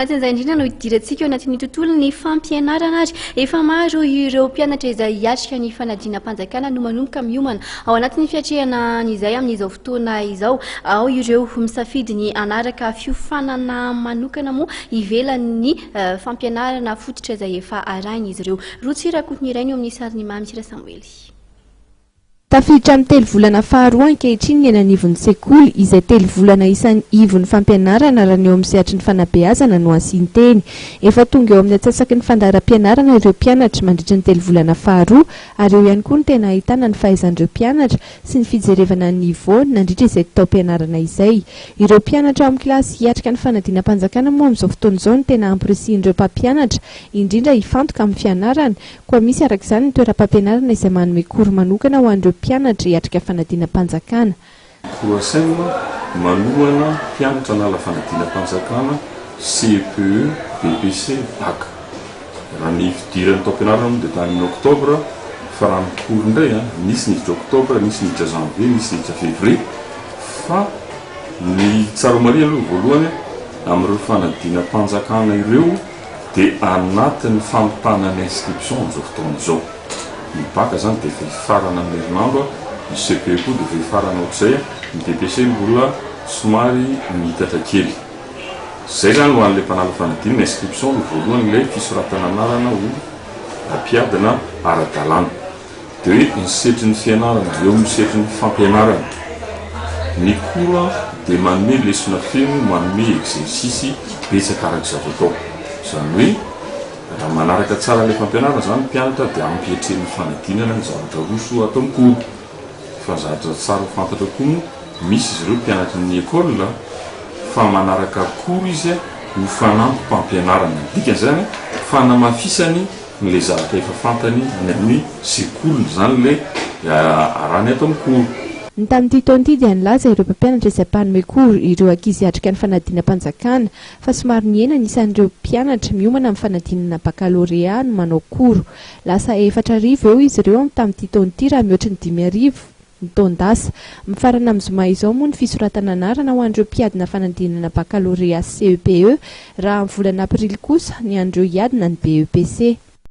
Izay indrindra no idirantsika eo anatin'ny tontolon'ny fampianarana ary efa maro ireo mpianatra izay hiatrika ny fanadinam-panjakana no manomboka miomana ao anatin'ny fiatrehana izay amin'izao fotoana izao. Ao ireo misafidy ny anaraka fiofanana manokana moa ivelan'ny fampianarana fototra izay efa arahin'izy ireo. Rotsirakotiny iray no amin'ny sariny Mamitsira Samuely. Tafiditra amin'ny telo volana faharoa ankehitriny ny eny anivon'ny sekoly izay telo volana isan'ny ivon'ny fampianarana raha ny eo amin'ny sehatry ny fanabeazana no asiany-teny. Efa tonga eo amin'ny atsasaky ny fandaharam-pianarana ireo mpianatra mandritra ny telo volana faharoa ary eo ihany koa ny tena ahitana ny fahaizan'ireo mpianatra sy ny fijerevana ny niveau nandritra izay taom-pianarana izay. Ireo mpianatra amin'ny kilasy hiatrika ny fanadinam-panjakana moa amin'izao fotoana izao ny tena ampirisian'ireo mpampianatra indrindra hifantoka amin'ny fianarana, koa misy arak'izany ny toeram-pampianarana izay manome kory manokana ho an'ireo mpianatra hiatrika fanadinam-panjakana. Koroasaina manomana mpianatra nala fanadinam-panjakana CPE, BPC, BAC. Raha ny fidiran'ny taom-pianarana moa dia tany oktobra, fa raha ny kory indray nisy niditra oktobra, nisy niditra janvier, nisy niditra février. Fa ny tsara maria aloha voalohany amin'ireo fanadinam-panjakana ireo dia anatin'ny fampitanana inscription amin'izao fotoana izao. Ny BAC zany dia vehifarana amin'ny herinandro, ny CPE koa dia vehifarana ohatr'izay, ny BPC mbola somary mitatra kely. Zay zany ho an'ilay mpanala fanadinana inscription no voalohany ilay fisoratana anarana ho mpiadina ara-dalàna. Dia hoe ny setry ny fianarana eo amin'ny setry ny fampianarana. Ny kora dia manome lesona feno, manome exercice betsaka araka zava-atao. Zany hoe raha manaraka tsara ilay fampianarana zany mpianatra dia ampietreny fanadinana ny zavatra roso atao mikory. Fa zavatra tsara fantatra koa moa misy izy ireo mpianatra ny école fa manaraka kory izy ho fanampy mpampianarana. Dikan'izany fanamafisany n'ilay zavatra efa fantany ny amin'ny sekoly zany ilay arahany atao mikory. Ny tamin'ity taona ity dia nilaza ireo mpampianatra izay mpanome kory ireo ankizy hiatrika ny fanadinam-panjakana fa somary niena isan'ireo mpianatra miomana amin'ny fanadinana baccalauréat no manao kory. Lasa 4,000 eo izy ireo tamin'ity taona ity raha mihoatra ny 5,000 ny taon-dasa. Mifarana amin'ny zoma izao moa ny fisoratana anarana ho an'ireo mpiadina fanadinana baccalauréat CEPE raha amin'ny volana aprily kosa ny an'ireo hiadina ny BEPC.